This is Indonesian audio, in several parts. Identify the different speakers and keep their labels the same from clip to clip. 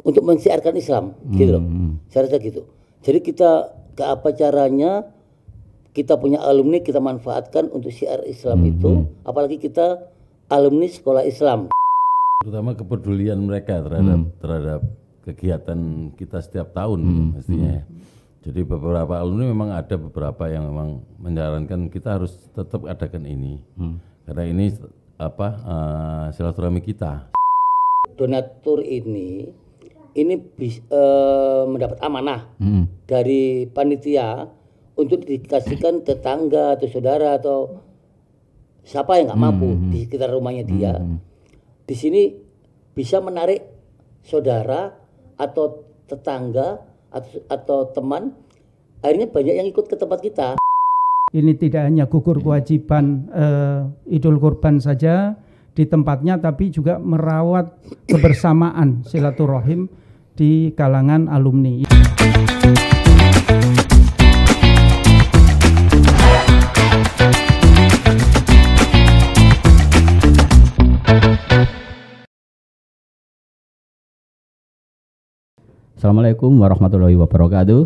Speaker 1: untuk mensiarkan Islam, gitu loh. Saya rasa gitu. Jadi kita ke apa caranya kita punya alumni kita manfaatkan untuk siar Islam itu, apalagi kita alumni sekolah Islam.
Speaker 2: Terutama kepedulian mereka terhadap kegiatan kita setiap tahun mestinya. Jadi beberapa alumni memang ada beberapa yang memang menyarankan kita harus tetap adakan ini. Karena ini silaturahmi kita.
Speaker 1: Donatur ini mendapat amanah dari panitia untuk dikasihkan tetangga atau saudara atau siapa yang nggak mampu di sekitar rumahnya dia. Di sini bisa menarik saudara atau tetangga atau teman, akhirnya banyak yang ikut ke tempat kita.
Speaker 3: Ini tidak hanya gugur kewajiban Idul Kurban saja di tempatnya, tapi juga merawat kebersamaan silaturahim di kalangan alumni.
Speaker 4: Assalamualaikum warahmatullahi wabarakatuh.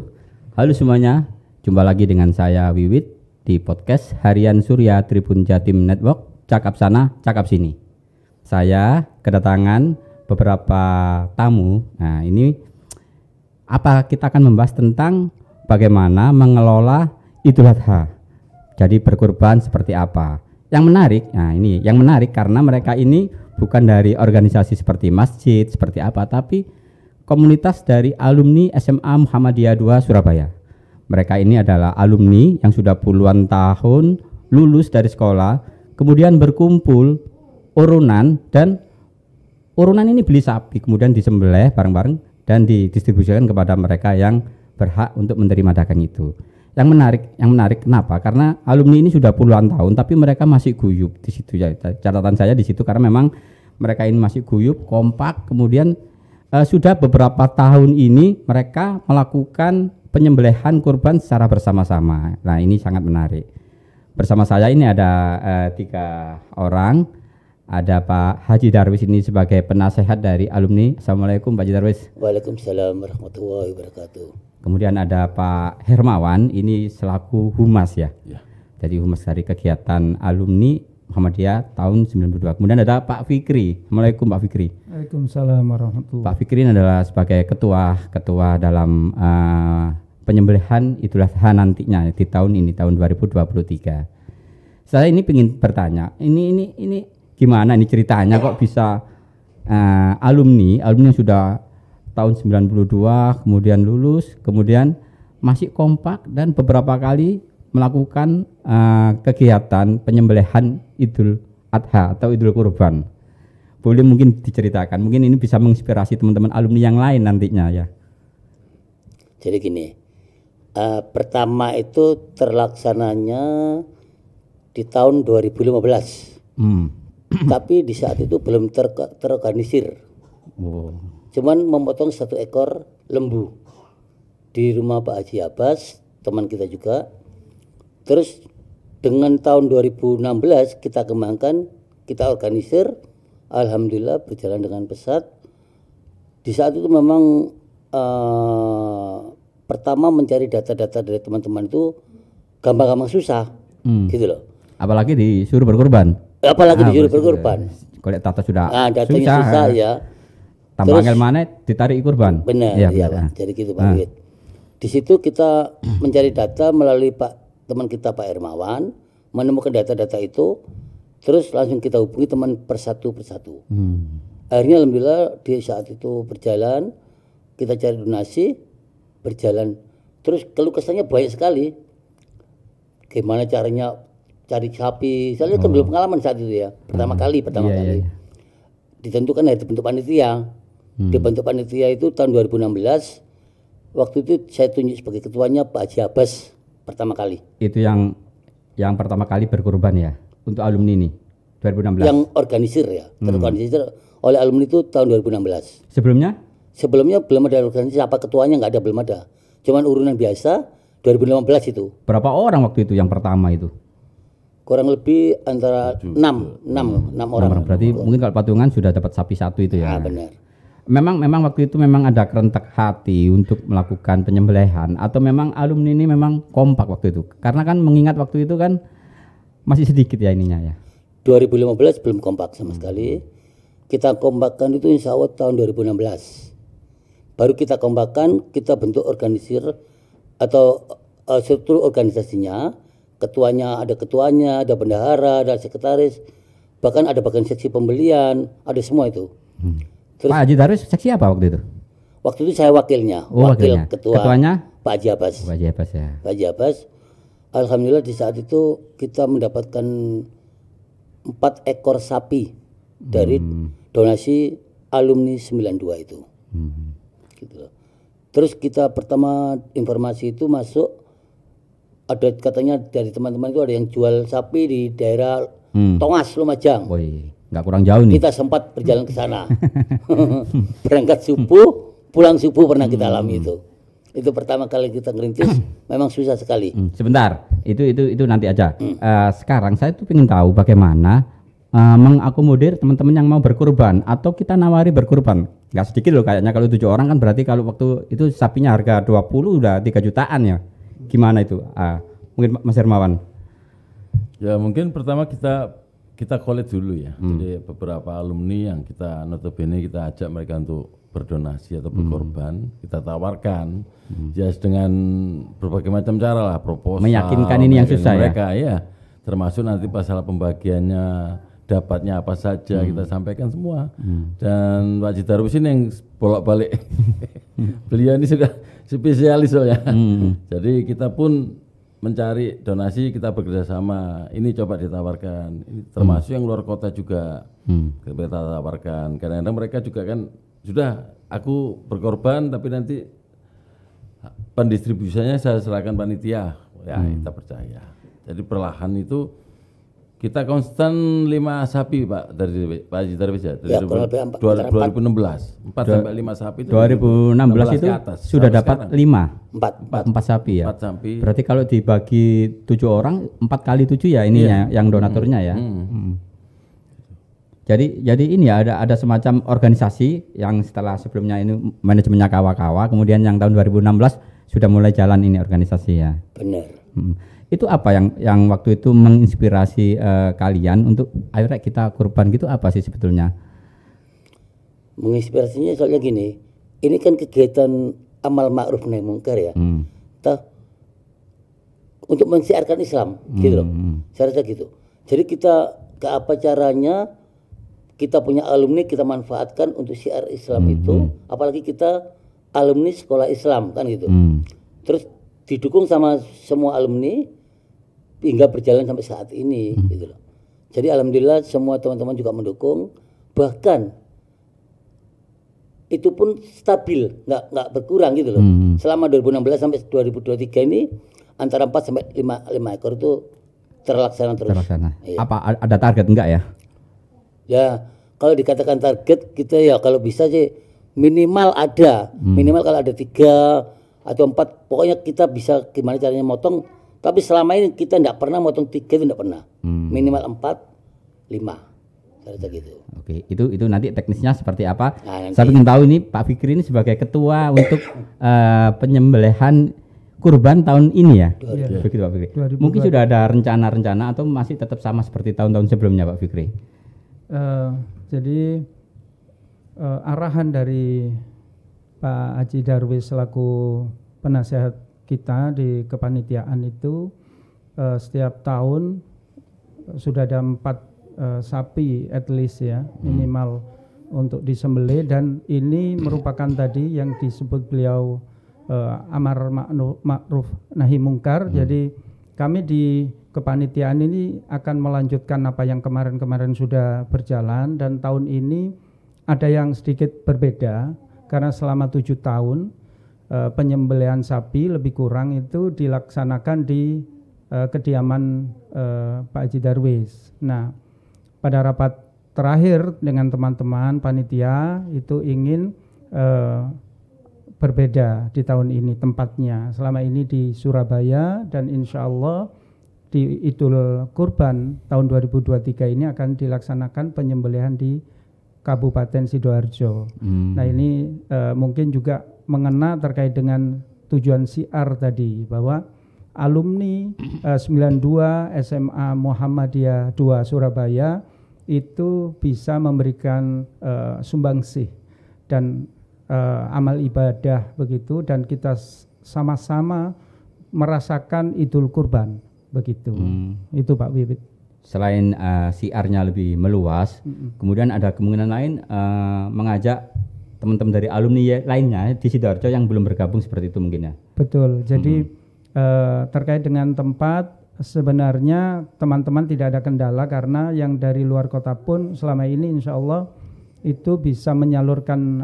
Speaker 4: Halo semuanya, jumpa lagi dengan saya Wiwit di podcast Harian Surya Tribun Jatim Network, Cakap Sana, Cakap Sini. Saya kedatangan beberapa tamu. Nah, ini kita akan membahas tentang bagaimana mengelola Idul Adha. Jadi berkurban seperti apa? Yang menarik karena mereka ini bukan dari organisasi seperti masjid, seperti apa, tapi komunitas dari alumni SMA Muhammadiyah II Surabaya. Mereka ini adalah alumni yang sudah puluhan tahun lulus dari sekolah, kemudian berkumpul urunan, dan urunan ini beli sapi, kemudian disembelih bareng-bareng dan didistribusikan kepada mereka yang berhak untuk menerima dagang itu. Yang menarik kenapa? Karena alumni ini sudah puluhan tahun tapi mereka masih guyup di situ ya. Catatan saya di situ karena memang mereka ini masih guyup, kompak, kemudian sudah beberapa tahun ini mereka melakukan penyembelihan kurban secara bersama-sama. Nah, ini sangat menarik. Bersama saya ini ada 3 orang. Ada Pak Haji Darwis ini sebagai penasehat dari alumni. Assalamualaikum Pak Haji Darwis.
Speaker 1: Waalaikumsalam warahmatullahi wabarakatuh. Kemudian
Speaker 4: ada Pak Hermawan ini selaku humas ya. Jadi humas dari kegiatan alumni Muhammadiyah tahun 92. Kemudian ada Pak Fikri. Assalamualaikum Pak Fikri.
Speaker 3: Waalaikumsalam warahmatullahi.
Speaker 4: Pak Fikri adalah sebagai ketua dalam penyembelihan Idul Adha nantinya di tahun ini, tahun 2023. Saya ini ingin bertanya, ini gimana ini ceritanya kok bisa alumni yang sudah tahun 92 kemudian lulus, kemudian masih kompak dan beberapa kali melakukan kegiatan penyembelihan Idul Adha atau Idul Kurban. Boleh mungkin diceritakan, mungkin ini bisa menginspirasi teman-teman alumni yang lain nantinya ya.
Speaker 1: Jadi gini, pertama itu terlaksananya di tahun 2015. Tapi di saat itu belum terorganisir. Cuman memotong 1 ekor lembu di rumah Pak Haji Abbas, teman kita juga. Terus dengan tahun 2016 kita kembangkan, kita organisir, alhamdulillah berjalan dengan pesat. Di saat itu memang pertama mencari data-data dari teman-teman itu gampang-gampang susah, gitu loh.
Speaker 4: Apalagi disuruh berkorban.
Speaker 1: Disuruh berkorban.
Speaker 4: Kalau data sudah
Speaker 1: datanya susah ya.
Speaker 4: Tambah mana ditarik kurban.
Speaker 1: Benar, ya Pak. Jadi gitu Pak Wid. Di situ kita mencari data melalui teman kita Pak Hermawan, menemukan data-data itu, terus langsung kita hubungi teman persatu. Akhirnya alhamdulillah di saat itu berjalan, kita cari donasi, berjalan. Terus keluh kesahnya banyak sekali. Gimana caranya cari sapi? Saya kan belum pengalaman saat itu ya. Pertama kali. Ditentukan dari bentuk panitia. Dibentuk panitia itu tahun 2016. Waktu itu saya tunjuk sebagai ketuanya Pak Haji Abbas pertama kali.
Speaker 4: Itu yang pertama kali berkorban ya untuk alumni ini 2016.
Speaker 1: Yang organisir ya, terorganisir oleh alumni itu tahun 2016.
Speaker 4: Sebelumnya
Speaker 1: belum ada organisasi, apa ketuanya nggak ada, belum ada. Cuman urunan biasa 2015 itu.
Speaker 4: Berapa orang waktu itu yang pertama itu?
Speaker 1: Kurang lebih antara 6 orang.
Speaker 4: Berarti mungkin kalau patungan sudah dapat sapi 1 itu ya.
Speaker 1: Benar.
Speaker 4: Memang waktu itu memang ada kerentak hati untuk melakukan penyembelihan atau memang alumni ini memang kompak waktu itu? Karena kan mengingat waktu itu kan masih sedikit ya ininya ya.
Speaker 1: 2015 belum kompak sama sekali. Kita kompakkan itu insya Allah tahun 2016. Baru kita kompakkan, kita bentuk organisir atau struktur organisasinya. Ketuanya, ada bendahara, ada sekretaris, bahkan ada bagian seksi pembelian, ada semua itu. Terus,
Speaker 4: Pak Haji Darwis seksi apa waktu itu?
Speaker 1: Waktu itu saya wakilnya,
Speaker 4: wakilnya.
Speaker 1: ketuanya Pak Haji Abbas.
Speaker 4: Pak Haji Abbas ya.
Speaker 1: Pak Haji Abbas. Alhamdulillah di saat itu kita mendapatkan 4 ekor sapi dari donasi alumni 92 itu. Gitu loh. Terus kita pertama informasi itu masuk, ada katanya dari teman-teman itu ada yang jual sapi di daerah Tongas, Lumajang.
Speaker 4: Woi, nggak kurang jauh nih.
Speaker 1: Kita sempat berjalan ke sana. Berangkat subuh, pulang subuh pernah kita alami itu. Itu pertama kali kita ngerintis, memang susah sekali.
Speaker 4: Sebentar, itu nanti aja. Sekarang saya tuh ingin tahu bagaimana mengakomodir teman-teman yang mau berkurban atau kita nawari berkurban. Nggak sedikit loh kayaknya, kalau 7 orang kan berarti kalau waktu itu sapinya harga 20 udah 3 jutaan ya. Gimana itu? Mungkin Mas Hermawan.
Speaker 2: Ya mungkin pertama kita collect dulu ya. Jadi beberapa alumni yang kita notabene kita ajak mereka untuk berdonasi atau berkorban, kita tawarkan ya dengan berbagai macam cara lah, proposal,
Speaker 4: meyakinkan ini yang susah
Speaker 2: mereka, ya. Termasuk nanti masalah pembagiannya, dapatnya apa saja kita sampaikan semua. Dan Pak Haji Darwis ini yang bolak-balik beliau ini sudah spesialis soalnya. Jadi kita pun mencari donasi, kita bekerja sama. Ini coba ditawarkan. Ini termasuk yang luar kota juga kita tawarkan. Kadang-kadang mereka juga kan sudah aku berkorban tapi nanti pendistribusinya saya serahkan panitia. Ya kita percaya. Jadi perlahan itu kita konstan 5 sapi Pak dari Pak Haji Darwis ya. Dari 2016 4 sampai 5 sapi itu
Speaker 4: 2016 itu sudah dapat 4 sapi ya.
Speaker 2: 4 sapi.
Speaker 4: Berarti kalau dibagi 7 orang 4 kali 7 ya ininya yang donaturnya ya. Jadi ini ya ada semacam organisasi yang setelah sebelumnya ini manajemennya kawa-kawa, kemudian yang tahun 2016 sudah mulai jalan ini organisasi ya.
Speaker 1: Benar.
Speaker 4: Itu apa yang waktu itu menginspirasi kalian untuk ayo Rek, kita kurban gitu, apa sih sebetulnya?
Speaker 1: Menginspirasinya soalnya gini, ini kan kegiatan amal ma'ruf nahi mungkar ya. Untuk mensiarkan Islam gitu loh. Saya rasa gitu. Jadi kita ke apa caranya kita punya alumni kita manfaatkan untuk syiar Islam itu, apalagi kita alumni sekolah Islam kan gitu. Terus didukung sama semua alumni hingga berjalan sampai saat ini gitu loh. Jadi alhamdulillah semua teman-teman juga mendukung, bahkan itu pun stabil, nggak berkurang gitu loh. Selama 2016 sampai 2023 ini antara 4 sampai 5 ekor itu terlaksana terus.
Speaker 4: Iya. Apa ada target enggak ya?
Speaker 1: Ya, kalau dikatakan target kita ya kalau bisa sih minimal ada. Minimal kalau ada 3 atau 4, pokoknya kita bisa gimana caranya motong. Tapi selama ini kita tidak pernah motong 3 itu tidak pernah. Minimal 4, 5. Saya rasa gitu.
Speaker 4: Oke, itu nanti teknisnya seperti apa?
Speaker 1: Nah,
Speaker 4: saya ingin tahu ini Pak Fikri ini sebagai ketua untuk penyembelihan kurban tahun ini ya. Begitu Pak Fikri.
Speaker 3: 2020.
Speaker 4: Mungkin sudah ada rencana-rencana atau masih tetap sama seperti tahun-tahun sebelumnya Pak Fikri?
Speaker 3: Jadi arahan dari Pak Haji Darwis selaku penasehat kita di kepanitiaan itu setiap tahun sudah ada 4 sapi at least ya minimal untuk disembelih, dan ini merupakan tadi yang disebut beliau amar ma'ruf nahi mungkar. Jadi kami di kepanitiaan ini akan melanjutkan apa yang kemarin-kemarin sudah berjalan, dan tahun ini ada yang sedikit berbeda karena selama 7 tahun penyembelihan sapi lebih kurang itu dilaksanakan di kediaman Pak Haji Darwis. Nah, pada rapat terakhir dengan teman-teman panitia itu ingin berbeda di tahun ini tempatnya. Selama ini di Surabaya, dan insya Allah di Idul Kurban tahun 2023 ini akan dilaksanakan penyembelihan di Kabupaten Sidoarjo. Nah ini mungkin juga mengena terkait dengan tujuan siar tadi, bahwa alumni 92 SMA Muhammadiyah 2 Surabaya itu bisa memberikan sumbangsih dan amal ibadah begitu, dan kita sama-sama merasakan Idul Kurban begitu. Itu Pak Wiwit.
Speaker 4: Selain siarnya lebih meluas, kemudian ada kemungkinan lain mengajak teman-teman dari alumni lainnya di Sidoarjo yang belum bergabung seperti itu mungkin ya.
Speaker 3: Betul. Jadi terkait dengan tempat, sebenarnya teman-teman tidak ada kendala karena yang dari luar kota pun selama ini insya Allah itu bisa menyalurkan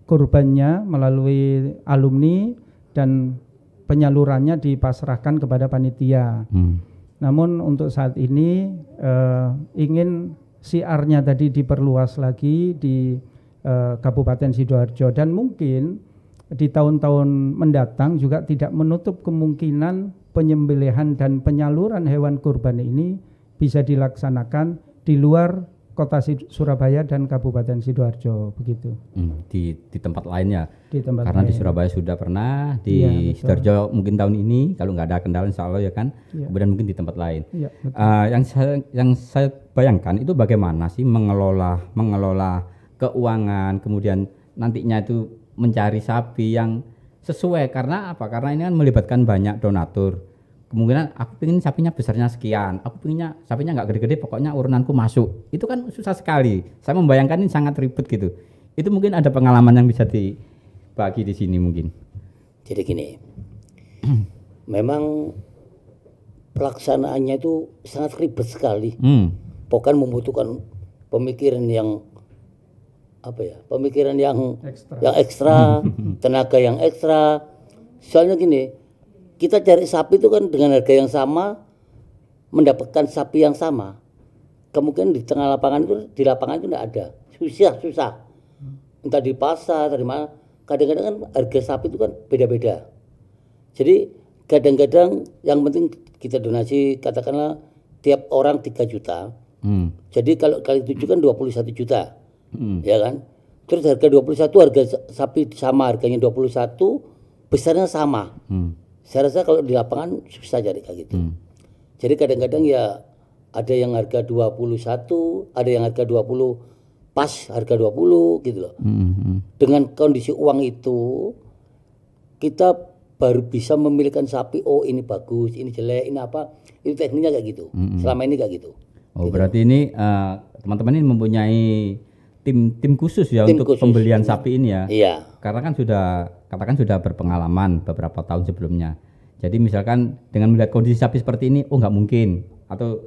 Speaker 3: kurbannya melalui alumni dan penyalurannya dipasrahkan kepada panitia. Namun untuk saat ini ingin siarnya tadi diperluas lagi di Kabupaten Sidoarjo, dan mungkin di tahun-tahun mendatang juga tidak menutup kemungkinan penyembelihan dan penyaluran hewan kurban ini bisa dilaksanakan di luar kota Surabaya dan Kabupaten Sidoarjo begitu.
Speaker 4: Di tempat lainnya.
Speaker 3: Di tempat
Speaker 4: karena
Speaker 3: lain.
Speaker 4: Di Surabaya sudah pernah, di Sidoarjo mungkin tahun ini kalau nggak ada kendala insya Allah ya kan. Kemudian mungkin di tempat lain. Yang saya bayangkan itu bagaimana sih mengelola keuangan, kemudian nantinya itu mencari sapi yang sesuai, karena apa? Karena ini kan melibatkan banyak donatur. Kemungkinan aku pengen sapinya besarnya sekian, aku pengennya sapinya nggak gede-gede, pokoknya urunanku masuk. Itu kan susah sekali. Saya membayangkan ini sangat ribet gitu. Itu mungkin ada pengalaman yang bisa dibagi di sini mungkin.
Speaker 1: Jadi gini, memang pelaksanaannya itu sangat ribet sekali. Bahkan membutuhkan pemikiran yang pemikiran yang ekstra, tenaga yang ekstra. Soalnya gini, kita cari sapi itu kan dengan harga yang sama, mendapatkan sapi yang sama. Kemungkinan di tengah lapangan itu, di lapangan itu tidak ada, susah. Entah di pasar, dari mana. Kadang-kadang kan harga sapi itu kan beda-beda. Jadi kadang-kadang yang penting kita donasi, katakanlah tiap orang 3 juta. Jadi kalau kali 7 kan 21 juta. Ya kan? Terus harga 21, harga sapi sama, harganya 21, besarnya sama. Saya rasa kalau di lapangan susah cari kayak gitu. Jadi kadang-kadang ya ada yang harga 21, ada yang harga 20, pas harga 20 gitu loh. Dengan kondisi uang itu kita baru bisa memilihkan sapi, oh ini bagus, ini jelek, ini apa. Itu tekniknya kayak gitu. Selama ini kayak gitu.
Speaker 4: Oh, gitu. Berarti ini teman-teman ini mempunyai tim khusus ya tim untuk khusus, pembelian sapi ini ya.
Speaker 1: Iya.
Speaker 4: Karena kan sudah berpengalaman beberapa tahun sebelumnya. Jadi misalkan dengan melihat kondisi sapi seperti ini, oh nggak mungkin, atau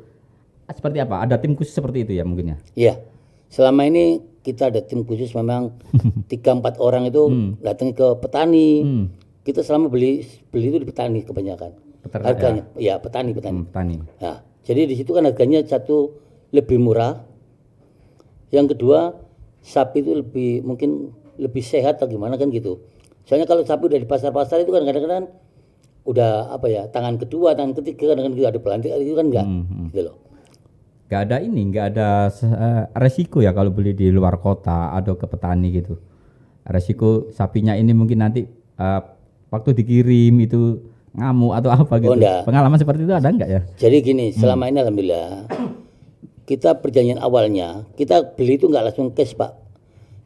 Speaker 4: seperti apa? Ada tim khusus seperti itu ya mungkin ya?
Speaker 1: Iya. Selama ini kita ada tim khusus, memang 3-4 orang itu datang ke petani. Kita selama beli itu di petani kebanyakan. Harganya ya petani. Nah, jadi di situ kan harganya satu lebih murah. Yang kedua, sapi itu mungkin lebih sehat atau gimana kan gitu. Soalnya kalau sapi udah di pasar-pasar itu kan kadang-kadang udah tangan kedua, tangan ketiga, kadang-kadang gitu ada pelantik itu kan enggak gitu loh.
Speaker 4: Nggak ada resiko ya kalau beli di luar kota atau ke petani gitu. Resiko sapinya ini mungkin nanti waktu dikirim itu ngamuk atau apa gitu. Pengalaman seperti itu ada enggak ya?
Speaker 1: Jadi gini, selama ini alhamdulillah kita perjanjian awalnya kita beli itu nggak langsung cash Pak.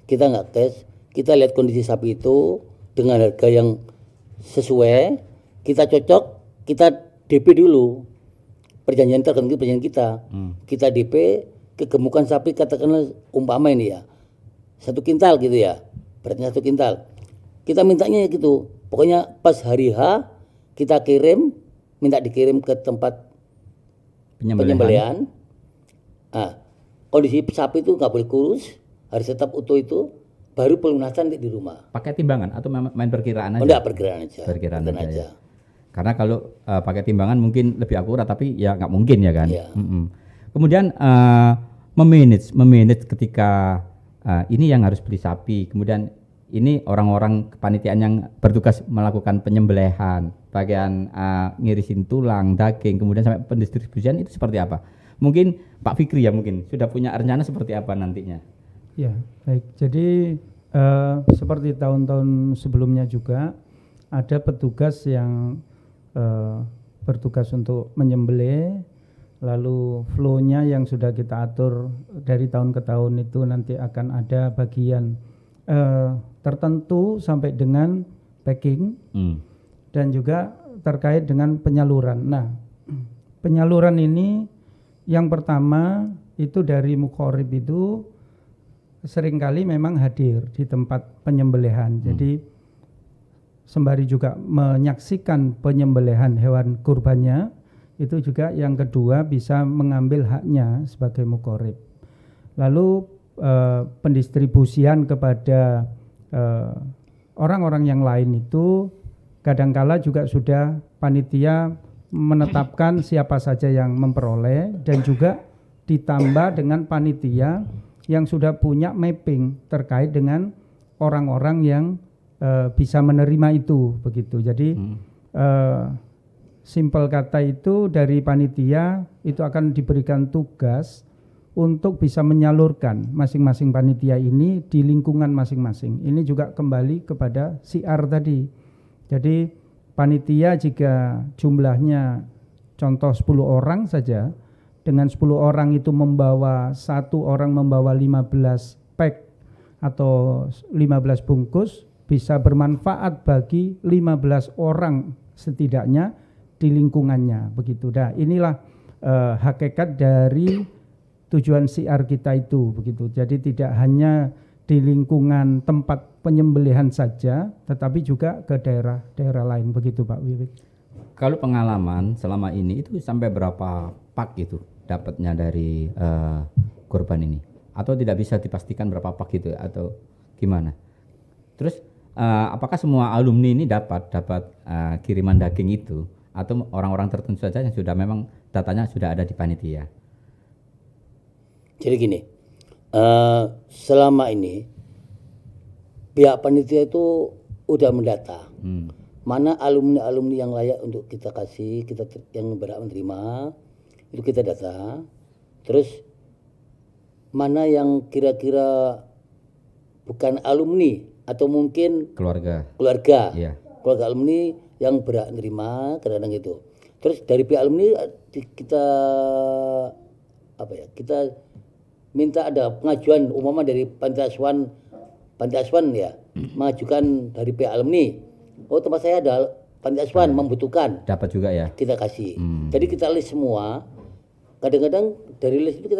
Speaker 1: Kita nggak cash, kita lihat kondisi sapi itu dengan harga yang sesuai, kita cocok, kita DP dulu. Perjanjian tertentu perjanjian kita. Kita DP kegemukan sapi, katakanlah umpama ini ya 1 kintal gitu ya, beratnya 1 kintal. Kita mintanya gitu, pokoknya pas hari H kita minta dikirim ke tempat penyembelihan. Nah, kondisi sapi itu nggak boleh kurus, harus tetap utuh itu, baru pelunasan di rumah.
Speaker 4: Pakai timbangan atau main perkiraan aja?
Speaker 1: Enggak, perkiraan aja.
Speaker 4: Perkiraan aja. Ya. Karena kalau pakai timbangan mungkin lebih akurat, tapi ya nggak mungkin ya kan.
Speaker 1: Ya.
Speaker 4: Kemudian memanage ketika ini yang harus beli sapi, kemudian ini orang-orang kepanitiaan yang bertugas melakukan penyembelihan, bagian ngirisin tulang, daging, kemudian sampai pendistribusian itu seperti apa? Mungkin Pak Fikri ya mungkin sudah punya rencana seperti apa nantinya?
Speaker 3: Ya, baik. Jadi seperti tahun-tahun sebelumnya juga ada petugas yang bertugas untuk menyembelih, lalu flow-nya yang sudah kita atur dari tahun ke tahun itu nanti akan ada bagian tertentu sampai dengan packing dan juga terkait dengan penyaluran. Nah, penyaluran ini yang pertama itu dari mukharib itu seringkali memang hadir di tempat penyembelihan. Jadi sembari juga menyaksikan penyembelihan hewan kurbannya, itu juga yang kedua bisa mengambil haknya sebagai mukharib. Lalu pendistribusian kepada orang-orang yang lain itu kadangkala juga sudah panitia menetapkan siapa saja yang memperoleh dan juga ditambah dengan panitia yang sudah punya mapping terkait dengan orang-orang yang bisa menerima itu begitu. Jadi simpel kata itu dari panitia itu akan diberikan tugas untuk bisa menyalurkan masing-masing panitia ini di lingkungan masing-masing. Ini juga kembali kepada siar tadi. Jadi panitia jika jumlahnya contoh 10 orang saja, dengan 10 orang itu membawa, satu orang membawa 15 pack atau 15 bungkus, bisa bermanfaat bagi 15 orang setidaknya di lingkungannya begitu. Nah, inilah hakikat dari tujuan siar kita itu begitu. Jadi tidak hanya di lingkungan tempat penyembelihan saja, tetapi juga ke daerah-daerah lain begitu Pak Wiwit.
Speaker 4: Kalau pengalaman selama ini itu sampai berapa pak itu dapatnya dari kurban ini? Atau tidak bisa dipastikan berapa pak gitu atau gimana? Terus apakah semua alumni ini dapat kiriman daging itu atau orang-orang tertentu saja yang sudah memang datanya sudah ada di panitia?
Speaker 1: Jadi gini, selama ini pihak panitia itu udah mendata mana alumni-alumni yang layak untuk kita kasih, yang berhak menerima, itu kita data. Terus mana yang kira-kira bukan alumni atau mungkin keluarga keluarga alumni yang berhak menerima, kadang-kadang gitu. Terus dari pihak alumni kita minta ada pengajuan umpama dari panti asuhan ya, mengajukan dari pihak alumni. Oh, tempat saya ada panti asuhan membutuhkan.
Speaker 4: Dapat juga ya.
Speaker 1: Kita kasih. Jadi kita list semua. Kadang-kadang dari list itu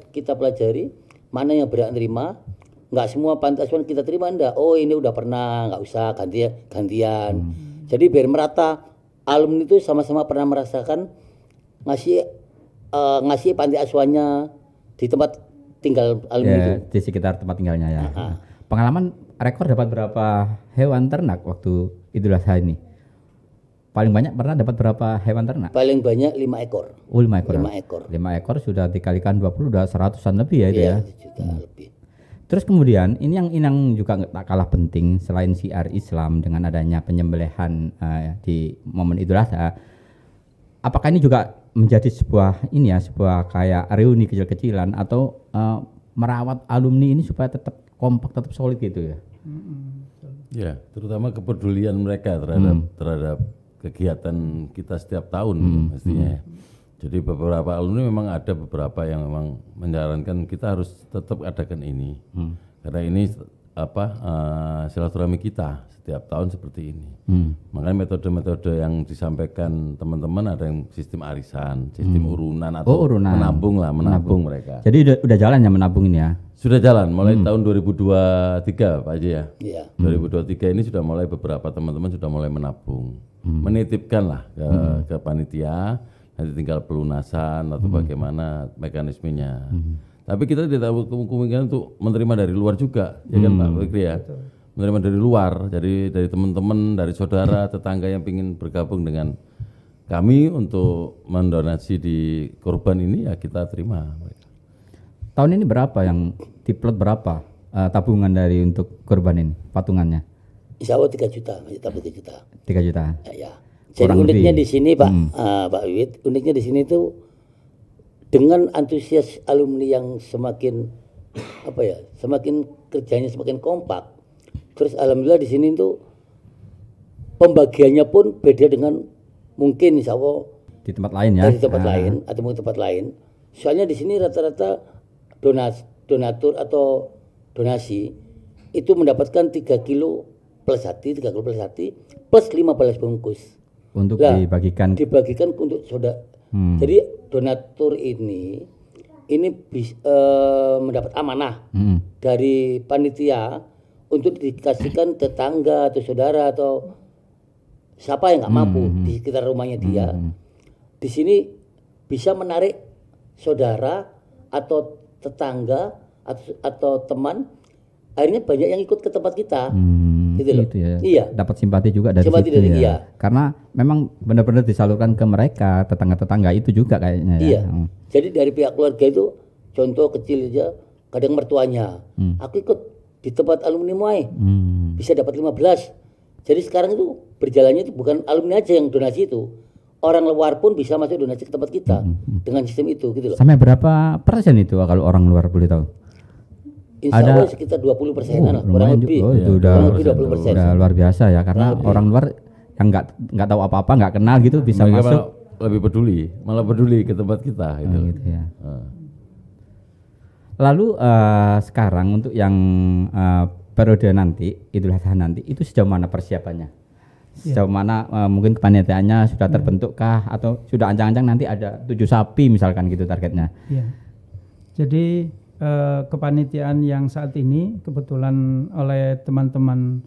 Speaker 1: kita pelajari mana yang berhak menerima. Enggak semua panti asuhan kita terima enggak. Oh, ini udah pernah, enggak usah gantian. Jadi biar merata, alumni itu sama-sama pernah merasakan ngasih panti asuhannya di tempat tinggal alumni itu.
Speaker 4: Di sekitar tempat tinggalnya ya. Pengalaman rekor dapat berapa hewan ternak waktu Idul Adha ini? Paling banyak pernah dapat berapa hewan ternak?
Speaker 1: Paling banyak 5 ekor.
Speaker 4: Oh, 5 ekor.
Speaker 1: 5 ekor.
Speaker 4: 5 ekor sudah dikalikan 20 udah 100-an lebih ya itu ya.
Speaker 1: Juta lebih.
Speaker 4: Terus kemudian ini yang juga tak kalah penting selain syiar Islam dengan adanya penyembelihan di momen Idul Adha. Apakah ini juga menjadi sebuah kayak reuni kecil-kecilan atau merawat alumni ini supaya tetap kompak, tetap solid gitu ya?
Speaker 2: Ya, terutama kepedulian mereka terhadap kegiatan kita setiap tahun mestinya. Jadi beberapa alumni memang ada beberapa yang memang menyarankan kita harus tetap adakan ini. Karena ini silaturahmi kita setiap tahun seperti ini. Makanya metode-metode yang disampaikan teman-teman ada yang sistem arisan, sistem urunan atau menabung mereka.
Speaker 4: Jadi udah jalan ya menabung ini ya?
Speaker 2: Sudah jalan mulai tahun 2023 Pak Haji ya.
Speaker 1: Iya.
Speaker 2: 2023 ini sudah mulai beberapa teman-teman sudah mulai menabung. Menitipkan lah ke panitia, nanti tinggal pelunasan atau bagaimana mekanismenya. Tapi kita tidak kemungkinan untuk menerima dari luar juga, ya kan Pak Fikri ya. Menerima dari luar, dari teman-teman, dari saudara, tetangga yang ingin bergabung dengan kami untuk mendonasi di korban ini ya kita terima.
Speaker 4: Tahun ini berapa yang diplot berapa tabungan dari untuk korban ini patungannya?
Speaker 1: Insya Allah 3 juta, masih dapat 3 juta.
Speaker 4: 3 juta.
Speaker 1: Ya. Jadi uniknya di sini Pak Wiwit, uniknya di sini tuh dengan antusias alumni yang semakin semakin kerjanya semakin kompak. Terus alhamdulillah di sini tuh pembagiannya pun beda dengan mungkin insya Allah
Speaker 4: di tempat lain ya.
Speaker 1: Dari tempat lain atau mungkin tempat lain. Soalnya di sini rata-rata donatur atau donasi itu mendapatkan 3 kilo plus hati plus 15 bungkus.
Speaker 4: Untuk dibagikan
Speaker 1: untuk saudara. Jadi donatur ini mendapat amanah dari panitia untuk dikasihkan tetangga atau saudara atau siapa yang nggak mampu di sekitar rumahnya dia. Di sini bisa menarik saudara atau tetangga atau teman, akhirnya banyak yang ikut ke tempat kita. Gitu loh.
Speaker 4: Gitu ya.
Speaker 1: Iya.
Speaker 4: Dapat simpati juga dari
Speaker 1: simpati
Speaker 4: situ
Speaker 1: dari
Speaker 4: ya.
Speaker 1: iya.
Speaker 4: Karena memang benar-benar disalurkan ke mereka, tetangga-tetangga itu juga kayaknya ya.
Speaker 1: Iya. Jadi dari pihak keluarga itu contoh kecil aja, kadang mertuanya, aku ikut di tempat alumni Muay, bisa dapat 15. Jadi sekarang itu berjalannya itu bukan alumni aja yang donasi itu, orang luar pun bisa masuk donasi ke tempat kita dengan sistem itu gitu loh.
Speaker 4: Sampai berapa persen itu kalau orang luar boleh tahu?
Speaker 1: Insya Allah sekitar 20%-an, kurang lebih.
Speaker 4: Itu
Speaker 1: kurang lebih 20%.
Speaker 4: Udah luar biasa ya, karena orang luar yang nggak tahu apa-apa, nggak kenal gitu bisa
Speaker 2: mereka
Speaker 4: masuk.
Speaker 2: Lebih malah peduli ke tempat kita gitu.
Speaker 4: Gitu ya. Lalu sekarang untuk yang periode nanti, Idul Adha nanti, itu sejauh mana persiapannya? Sejauh mana mungkin kepanitiaannya sudah terbentukkah atau sudah ancang-ancang nanti ada 7 sapi misalkan gitu targetnya?
Speaker 3: Ya. Jadi kepanitiaan yang saat ini kebetulan oleh teman-teman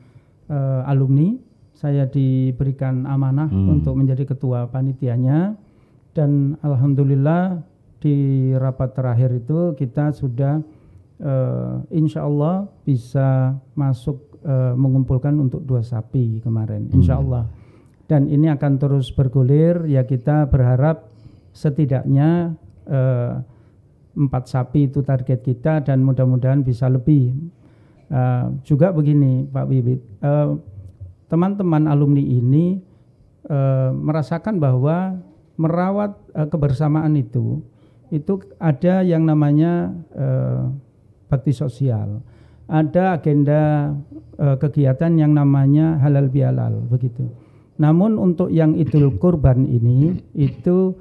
Speaker 3: alumni saya diberikan amanah untuk menjadi ketua panitianya, dan alhamdulillah di rapat terakhir itu kita sudah insya Allah bisa masuk mengumpulkan untuk 2 sapi kemarin insya Allah, dan ini akan terus bergulir ya. Kita berharap setidaknya 4 sapi itu target kita, dan mudah-mudahan bisa lebih. Juga begini Pak Bibit, teman-teman alumni ini merasakan bahwa merawat kebersamaan itu ada yang namanya bakti sosial, ada agenda kegiatan yang namanya halal bihalal begitu. Namun untuk yang Idul Kurban ini itu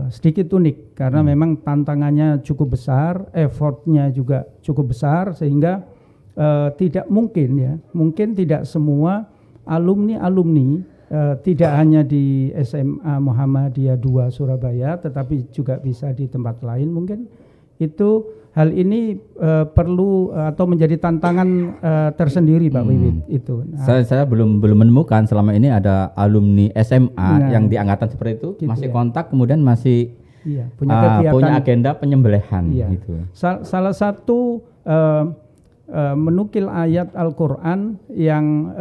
Speaker 3: sedikit unik karena memang tantangannya cukup besar, effortnya juga cukup besar, sehingga tidak mungkin tidak semua alumni tidak hanya di SMA Muhammadiyah 2 Surabaya, tetapi juga bisa di tempat lain. Mungkin itu hal ini perlu atau menjadi tantangan tersendiri Pak Wiwit itu. Nah,
Speaker 4: saya belum menemukan selama ini ada alumni SMA yang di angkatan seperti itu gitu masih kontak, kemudian masih punya agenda penyembelihan gitu.
Speaker 3: Salah satu menukil ayat Al-Qur'an yang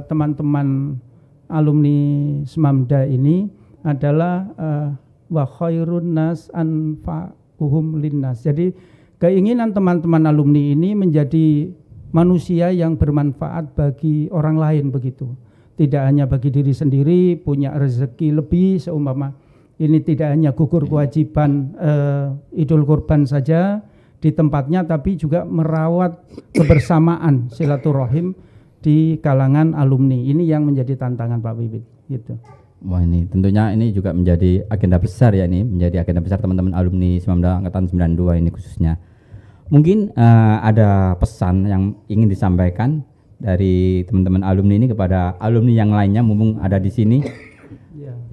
Speaker 3: teman-teman alumni Semamda ini adalah wa khairun nas anfa'uhum linnas. Jadi keinginan teman-teman alumni ini menjadi manusia yang bermanfaat bagi orang lain begitu. Tidak hanya bagi diri sendiri, punya rezeki lebih, seumpama ini tidak hanya gugur kewajiban Idul Kurban saja di tempatnya, tapi juga merawat kebersamaan silaturahim di kalangan alumni. Ini yang menjadi tantangan Pak Bibit gitu.
Speaker 4: Wah, ini tentunya ini juga menjadi agenda besar ya, ini menjadi agenda besar teman-teman alumni Semamda angkatan 92 ini khususnya. Mungkin ada pesan yang ingin disampaikan dari teman-teman alumni ini kepada alumni yang lainnya mumpung ada di sini.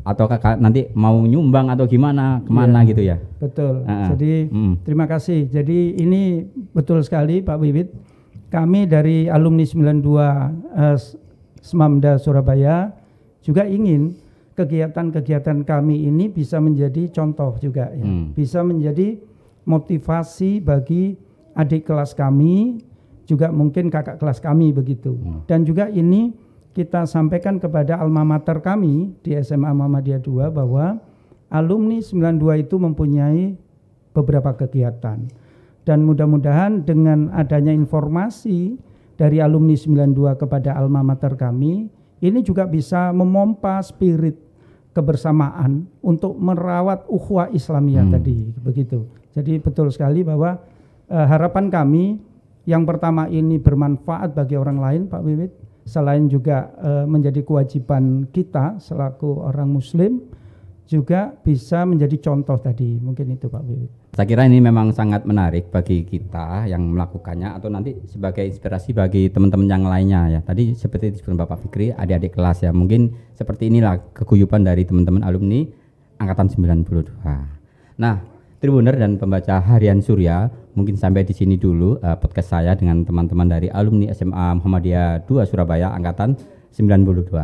Speaker 4: Atau kakak nanti mau nyumbang atau gimana kemana gitu ya?
Speaker 3: Betul. Jadi terima kasih. Jadi ini betul sekali Pak Wiwit. Kami dari alumni 92 Semamda Surabaya juga ingin kegiatan-kegiatan kami ini bisa menjadi contoh juga ya. Bisa menjadi motivasi bagi adik kelas kami, juga mungkin kakak kelas kami begitu. Dan juga ini kita sampaikan kepada alma mater kami di SMA Muhammadiyah 2 bahwa alumni 92 itu mempunyai beberapa kegiatan. Dan mudah-mudahan dengan adanya informasi dari alumni 92 kepada alma mater kami, ini juga bisa memompa spirit kebersamaan untuk merawat ukhuwah Islamiyah tadi, begitu. Jadi betul sekali bahwa harapan kami yang pertama ini bermanfaat bagi orang lain, Pak Wiwit, selain juga menjadi kewajiban kita selaku orang Muslim, juga bisa menjadi contoh tadi, mungkin itu Pak Wiwit.
Speaker 4: Saya kira ini memang sangat menarik bagi kita yang melakukannya atau nanti sebagai inspirasi bagi teman-teman yang lainnya ya. Tadi seperti disebut Bapak Fikri, adik-adik kelas ya, mungkin seperti inilah keguyuban dari teman-teman alumni angkatan 92. Nah, Tribuner dan pembaca Harian Surya, mungkin sampai di sini dulu podcast saya dengan teman-teman dari alumni SMA Muhammadiyah 2 Surabaya angkatan 92.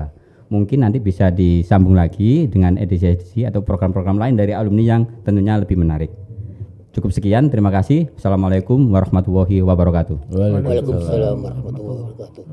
Speaker 4: Mungkin nanti bisa disambung lagi dengan edisi-edisi atau program-program lain dari alumni yang tentunya lebih menarik. Cukup sekian, terima kasih. Assalamualaikum warahmatullahi wabarakatuh.
Speaker 1: Waalaikumsalam warahmatullahi wabarakatuh.